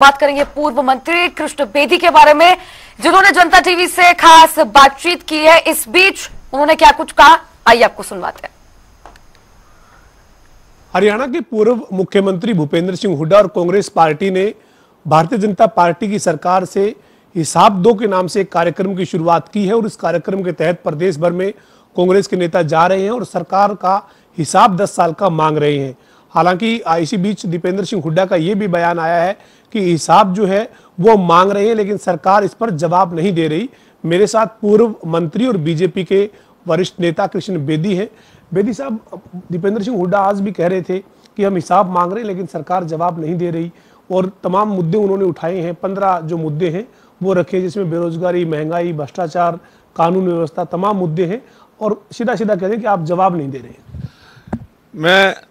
बात करेंगे पूर्व मंत्री कृष्ण बेदी के बारे में, जिन्होंने जनता टीवी से खास बातचीत की है। इस बीच उन्होंने क्या कुछ कहा, आइए आपको सुनवाते हैं। हरियाणा के पूर्व मुख्यमंत्री भूपेंद्र सिंह हुड्डा और कांग्रेस पार्टी ने भारतीय जनता पार्टी की सरकार से हिसाब दो के नाम से एक कार्यक्रम की शुरुआत की है और इस कार्यक्रम के तहत प्रदेश भर में कांग्रेस के नेता जा रहे हैं और सरकार का हिसाब 10 साल का मांग रहे हैं। हालांकि इसी बीच दीपेंद्र सिंह हुड्डा का यह भी बयान आया है कि हिसाब जो है वो मांग रहे हैं लेकिन सरकार इस पर जवाब नहीं दे रही। मेरे साथ पूर्व मंत्री और बीजेपी के वरिष्ठ नेता कृष्ण बेदी हैं। बेदी साहब, दीपेंद्र सिंह हुड्डा आज भी कह रहे थे कि हम हिसाब मांग रहे हैं लेकिन सरकार जवाब नहीं दे रही और तमाम मुद्दे उन्होंने उठाए हैं। 15 जो मुद्दे हैं वो रखे, जिसमें बेरोजगारी, महंगाई, भ्रष्टाचार, कानून व्यवस्था, तमाम मुद्दे हैं और सीधा सीधा कह रहे हैं कि आप जवाब नहीं दे रहे।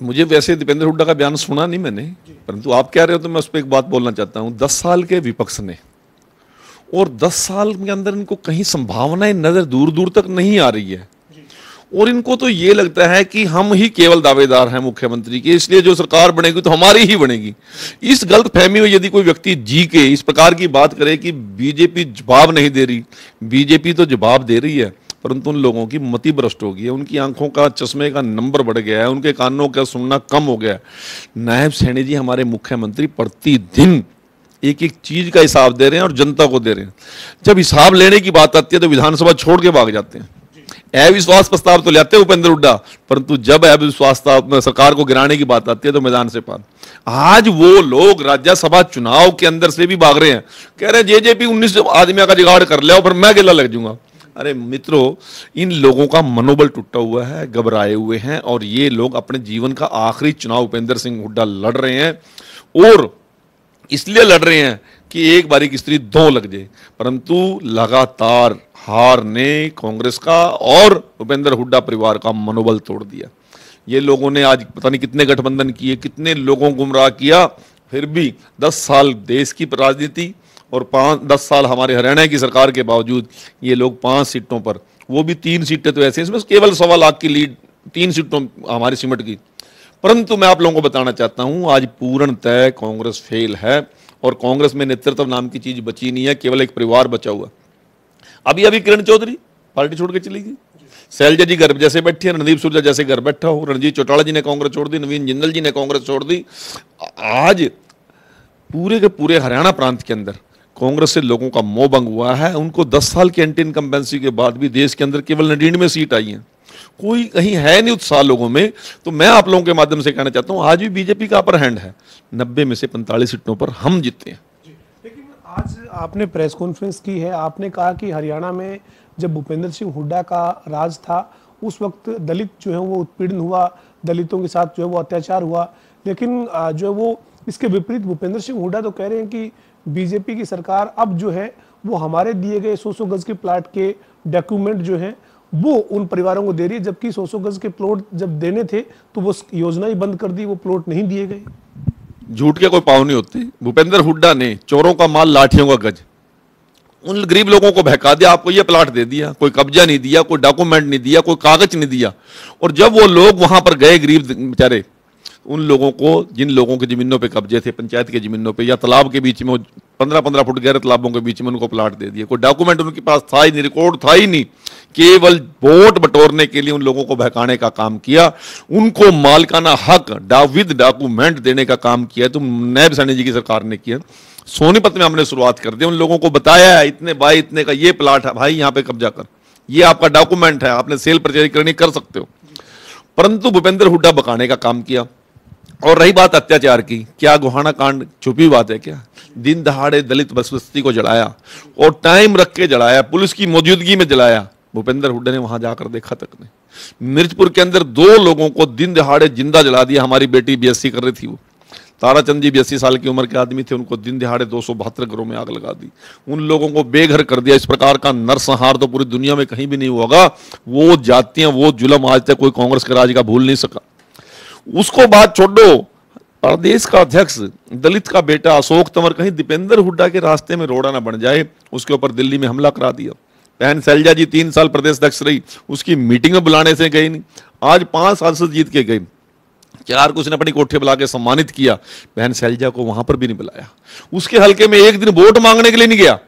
मुझे वैसे दीपेंद्र हुड्डा का बयान सुना नहीं मैंने, परंतु आप कह रहे हो तो मैं उस पर एक बात बोलना चाहता हूं। 10 साल के विपक्ष ने और 10 साल के अंदर इनको कहीं संभावनाएं नजर दूर दूर तक नहीं आ रही है और इनको तो ये लगता है कि हम ही केवल दावेदार हैं मुख्यमंत्री के, इसलिए जो सरकार बनेगी तो हमारी ही बनेगी। इस गलत फहमी में यदि कोई व्यक्ति जी के इस प्रकार की बात करे कि बीजेपी जवाब नहीं दे रही, बीजेपी तो जवाब दे रही है परंतु उन लोगों की मति भ्रष्ट हो गई है, उनकी आंखों का चश्मे का नंबर बढ़ गया है, उनके कानों का सुनना कम हो गया है। नायब सैनी जी हमारे मुख्यमंत्री प्रतिदिन एक एक चीज का हिसाब दे रहे हैं और जनता को दे रहे हैं। जब हिसाब लेने की बात आती है तो विधानसभा छोड़ के भाग जाते हैं। अविश्वास प्रस्ताव तो लेते हैं भूपेंद्र हुड्डा, परंतु जब अविश्वास सरकार को गिराने की बात आती है तो मैदान से पार। आज वो लोग राज्यसभा चुनाव के अंदर से भी भाग रहे हैं, कह रहे हैं जेजेपी 19 आदमियों का जुगाड़ कर लिया फिर मैं गिला लग जाऊंगा। अरे मित्रों, इन लोगों का मनोबल टूटा हुआ है, घबराए हुए हैं और ये लोग अपने जीवन का आखिरी चुनाव भूपेंद्र सिंह हुड्डा लड़ रहे हैं और इसलिए लड़ रहे हैं कि एक बारी की स्त्री दो लग जाए। परंतु लगातार हार ने कांग्रेस का और भूपेंद्र हुड्डा परिवार का मनोबल तोड़ दिया। ये लोगों ने आज पता नहीं कितने गठबंधन किए, कितने लोगों को गुमराह किया, फिर भी 10 साल देश की राजनीति और 10 साल हमारे हरियाणा की सरकार के बावजूद ये लोग 5 सीटों पर, वो भी 3 सीटें तो ऐसे, इसमें केवल 1.25 लाख की लीड 3 सीटों हमारी सिमट की। परंतु मैं आप लोगों को बताना चाहता हूं आज पूर्णतः कांग्रेस फेल है और कांग्रेस में नेतृत्व नाम की चीज बची नहीं है, केवल एक परिवार बचा हुआ। अभी किरण चौधरी पार्टी छोड़ के चली गई, शैलजा जी घर जैसे बैठी है, रणदीप सुरजा जैसे घर बैठा हो, रणजीत चौटाला जी ने कांग्रेस छोड़ दी, नवीन जिंदल जी ने कांग्रेस छोड़ दी। आज पूरे के पूरे हरियाणा प्रांत के अंदर कांग्रेस से लोगों का मोह भंग हुआ है। उनको 10 साल की एंटी इनकम्बेंसी के बाद भी देश के अंदर केवल 99 में सीट आई है, कोई कहीं है नहीं उत्साह लोगों में। तो मैं आप लोगों के माध्यम से कहना चाहता हूं आज भी बीजेपी का अपर हैंड है, 90 में से 45 सीटों पर हम जीते हैं। लेकिन आज आपने प्रेस कॉन्फ्रेंस की है, आपने कहा कि हरियाणा में जब भूपेंद्र सिंह हुड्डा का राज था उस वक्त दलित जो है वो उत्पीड़न हुआ, दलितों के साथ जो है वो अत्याचार हुआ, लेकिन जो है वो इसके विपरीत भूपेंद्र सिंह हुड्डा तो कह रहे हैं कि बीजेपी की सरकार अब जो है वो हमारे दिए गए 100 गज के प्लाट के डॉक्यूमेंट जो है वो उन परिवारों को दे रही है, जबकि 100 गज के प्लॉट जब देने थे तो वो योजना ही बंद कर दी, वो प्लॉट नहीं दिए गए। झूठ के कोई पाव नहीं होते। भूपेंद्र हुड्डा ने चोरों का माल लाठियों का गज, उन गरीब लोगों को बहका दिया, आपको ये प्लाट दे दिया, कोई कब्जा नहीं दिया, कोई डॉक्यूमेंट नहीं दिया, कोई कागज नहीं दिया। और जब वो लोग वहां पर गए गरीब बेचारे, उन लोगों को जिन लोगों के जमीनों पे कब्जे थे, पंचायत के जमीनों पे या तालाब के बीच में 15-15 फुट गहरे तालाबों के बीच में उनको प्लाट दे दिए, कोई डॉक्यूमेंट उनके पास था ही नहीं, रिकॉर्ड था ही नहीं, केवल वोट बटोरने के लिए उन लोगों को बहकाने का काम किया, उनको मालिकाना हक विद डॉक्यूमेंट देने का काम किया। तो नायब सैनी जी की सरकार ने किया। सोनीपत में हमने शुरुआत कर दी, उन लोगों को बताया है इतने बाई इतने का ये प्लाट है भाई, यहाँ पे कब्जा कर, ये आपका डॉक्यूमेंट है, आपने सेल परचेज करनी कर सकते हो। परंतु भूपेंद्र हुड्डा बकाने का काम किया। और रही बात अत्याचार की, क्या गोहाना कांड छुपी बात है क्या? दिन दहाड़े दलित बस्ती को जलाया और टाइम रख के जलाया, पुलिस की मौजूदगी में जलाया। भूपेंद्र हुड्डा ने वहां जाकर देखा तक नहीं। मिर्चपुर के अंदर 2 लोगों को दिन दहाड़े जिंदा जला दिया। हमारी बेटी बीएससी कर रही थी, वो ताराचंद जी 82 साल की उम्र के आदमी थे, उनको दिन दहाड़े 272 घरों में आग लगा दी, उन लोगों को बेघर कर दिया। इस प्रकार का नरसंहार तो पूरी दुनिया में कहीं भी नहीं होगा। वो जातियां, वो जुल्म आज तक कोई कांग्रेस के राज का भूल नहीं सका। उसको बात छोड़ो, प्रदेश का अध्यक्ष दलित का बेटा अशोक तंवर कहीं दीपेंद्र हुड्डा के रास्ते में रोड़ा ना बन जाए, उसके ऊपर दिल्ली में हमला करा दिया। बहन शैलजा जी 3 साल प्रदेश अध्यक्ष रही, उसकी मीटिंग में बुलाने से गई नहीं, आज 5 सांसद जीत के गई। 4 को उसने अपनी कोठे बुला के सम्मानित किया, बहन शैलजा को वहां पर भी नहीं बुलाया। उसके हलके में एक दिन वोट मांगने के लिए नहीं गया।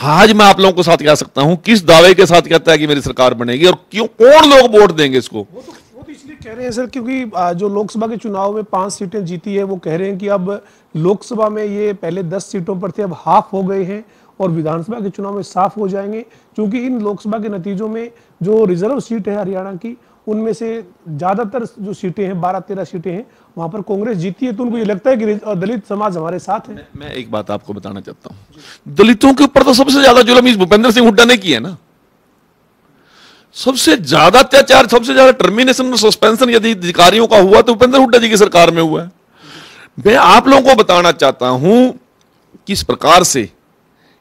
आज मैं आप लोगों को साथ कह सकता हूं किस दावे के साथ कहता है कि मेरी सरकार बनेगी और क्यों, कौन लोग वोट देंगे इसको। वो तो इसलिए कह रहे हैं सर क्योंकि जो लोकसभा के चुनाव में 5 सीटें जीती है, वो कह रहे हैं कि अब लोकसभा में ये पहले 10 सीटों पर थे, अब हाफ हो गए हैं और विधानसभा के चुनाव में साफ हो जाएंगे, क्योंकि इन लोकसभा के नतीजों में जो रिजर्व सीट है हरियाणा की, उनमें से ज्यादातर जो सीटें हैं 12-13 सीटें हैं वहां पर कांग्रेस जीती है। तो उनको ये लगता है कि दलित समाज हमारे साथ है। मैं एक बात आपको बताना चाहता हूं, दलितों के ऊपर तो सबसे ज्यादा जुल्म इस भूपेंद्र सिंह हुड्डा ने किया है ना। सबसे ज्यादा अत्याचार, सबसे ज्यादा टर्मिनेशन और सस्पेंशन यदि अधिकारियों का हुआ तो भूपेंद्र हुड्डा जी की सरकार में हुआ है। मैं आप लोगों को बताना चाहता हूं किस प्रकार से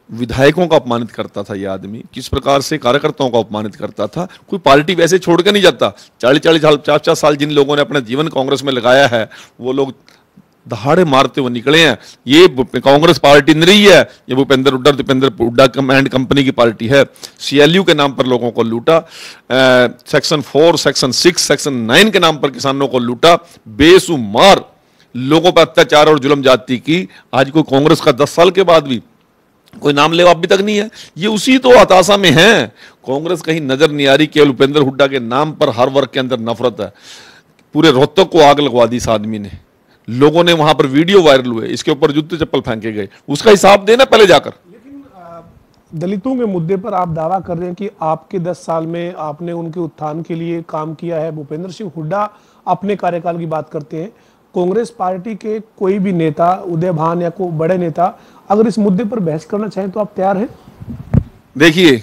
विधायकों का अपमानित करता था ये आदमी, किस प्रकार से कार्यकर्ताओं का अपमानित करता था। कोई पार्टी वैसे छोड़ के नहीं जाता। 40-40 साल 50 साल जिन लोगों ने अपना जीवन कांग्रेस में लगाया है, वो लोग दहाड़े मारते हुए निकले हैं। ये कांग्रेस पार्टी नहीं रही है, ये भूपेंद्र हुड्डा एंड कंपनी की पार्टी है। CLU के नाम पर लोगों को लूटा, सेक्शन 4, सेक्शन 6, सेक्शन 9 के नाम पर किसानों को लूटा, बेशुमार लोगों पर अत्याचार और जुल्म जाति की। आज कोई कांग्रेस का 10 साल के बाद भी कोई नाम लेवा अभी तक नहीं है। ये उसी तो हताशा में है। कांग्रेस कहीं नजर नहीं आ रही, केवल भूपेंद्र हुड्डा के नाम पर हर वर्ग के अंदर नफरत है। पूरे रोहतक को आग लगवा दी इस आदमी ने। लोगों ने वहां पर वीडियो वायरल हुए, इसके ऊपर जूते चप्पल फेंके गए। उसका हिसाब देना पहले जाकर। लेकिन दलितों के मुद्दे पर आप दावा कर रहे हैं कि आपके 10 साल में आपने उनके उत्थान के लिए काम किया है। भूपेंद्र सिंह हुड्डा अपने कार्यकाल की बात करते हैं। कांग्रेस पार्टी के कोई भी नेता, उदय भान या कोई बड़े नेता अगर इस मुद्दे पर बहस करना चाहें तो आप तैयार हैं? देखिए,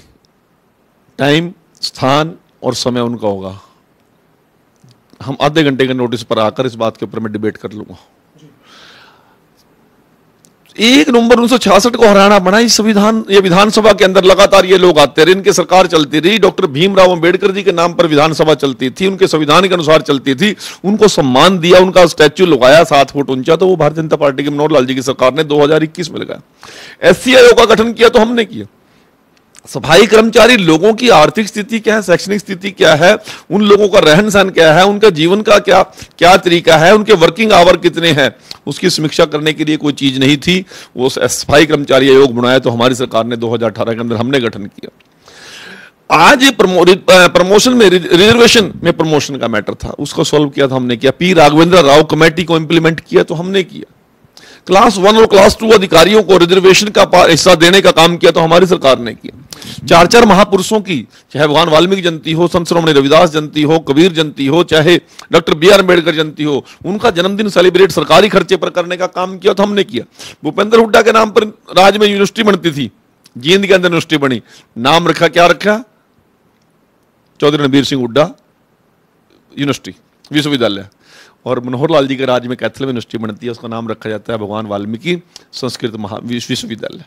टाइम, स्थान और समय उनका होगा। हम आधे घंटे के नोटिस पर आकर इस बात के ऊपर मैं डिबेट कर लूंगा। 1 नवंबर 1966 को हरियाणा बना। इस ये विधानसभा के अंदर लगातार ये लोग आते रहे, इनकी सरकार चलती रही। डॉक्टर भीमराव अंबेडकर जी के नाम पर विधानसभा चलती थी, उनके संविधान के अनुसार चलती थी। उनको सम्मान दिया, उनका स्टैच्यू लगाया 7 फुट ऊंचा, तो वो भारतीय जनता पार्टी के मनोहर लाल जी की सरकार ने 2021 में लगाया। SC आयोग का गठन किया तो हमने किया। सफाई कर्मचारी लोगों की आर्थिक स्थिति क्या है, शैक्षणिक स्थिति क्या है, उन लोगों का रहन सहन क्या है, उनका जीवन का क्या तरीका है, उनके वर्किंग आवर कितने हैं, उसकी समीक्षा करने के लिए कोई चीज नहीं थी। वो सफाई कर्मचारी आयोग बनाया तो हमारी सरकार ने 2018 के अंदर हमने गठन किया। आज प्रमोशन में, रिजर्वेशन में प्रमोशन का मैटर था, उसको सॉल्व किया तो हमने किया। P. राघवेंद्र राव कमेटी को इंप्लीमेंट किया तो हमने किया। क्लास 1 और क्लास 2 अधिकारियों को रिजर्वेशन का हिस्सा देने का काम किया तो हमारी सरकार ने किया। 4 महापुरुषों की, चाहे भगवान वाल्मीकि जयंती हो, संत शिरोमणि रविदास जयंती हो, कबीर जयंती हो, चाहे डॉक्टर B.R. अम्बेडकर जयंती हो, उनका जन्मदिन सेलिब्रेट सरकारी खर्चे पर करने का काम किया तो हमने किया। भूपेंद्र हुड्डा के नाम पर राज्य में यूनिवर्सिटी बनती थी, जींद के अंदर यूनिवर्सिटी बनी, नाम रखा, क्या रखा? चौधरी रणबीर सिंह हुड्डा यूनिवर्सिटी, विश्वविद्यालय। और मनोहर लाल जी के राज्य में कैथल में यूनिवर्सिटी बनती है, उसका नाम रखा जाता है भगवान वाल्मीकि संस्कृत विश्वविद्यालय।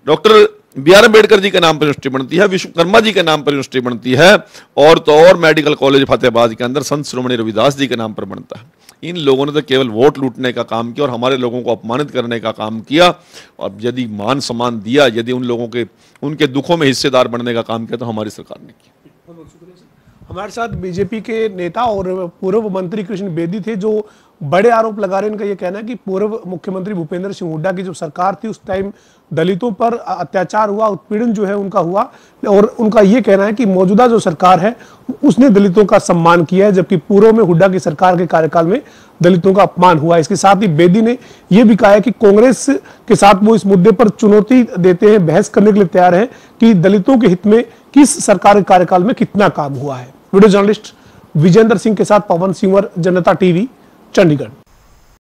Doctor B.R. अम्बेडकर जी के नाम पर यूनिवर्सिटी बनती है, विश्वकर्मा जी के नाम पर यूनिवर्सिटी बनती है, और तो और मेडिकल कॉलेज फतेहाबाद के अंदर संत शिरोमणि रविदास जी के नाम पर बनता है। इन लोगों ने तो केवल वोट लूटने का काम किया और हमारे लोगों को अपमानित करने का काम किया। और यदि मान सम्मान दिया, यदि उन लोगों के उनके दुखों में हिस्सेदार बनने का काम किया तो हमारी सरकार ने किया। हमारे साथ बीजेपी के नेता और पूर्व मंत्री कृष्ण बेदी थे, जो बड़े आरोप लगा रहे हैं। इनका यह कहना है कि पूर्व मुख्यमंत्री भूपेंद्र सिंह हुड्डा की जो सरकार थी उस टाइम दलितों पर अत्याचार हुआ, उत्पीड़न जो है उनका हुआ, और उनका यह कहना है कि मौजूदा जो सरकार है उसने दलितों का सम्मान किया है, जबकि पूर्व में हुड्डा की सरकार के कार्यकाल में दलितों का अपमान हुआ। इसके साथ ही बेदी ने यह भी कहा है कि कांग्रेस के साथ वो इस मुद्दे पर चुनौती देते हैं, बहस करने के लिए तैयार है कि दलितों के हित में किस सरकार के कार्यकाल में कितना काम हुआ है। वीडियो जर्नलिस्ट विजेंद्र सिंह के साथ पवन सिंह, जनता टीवी, चंडीगढ़।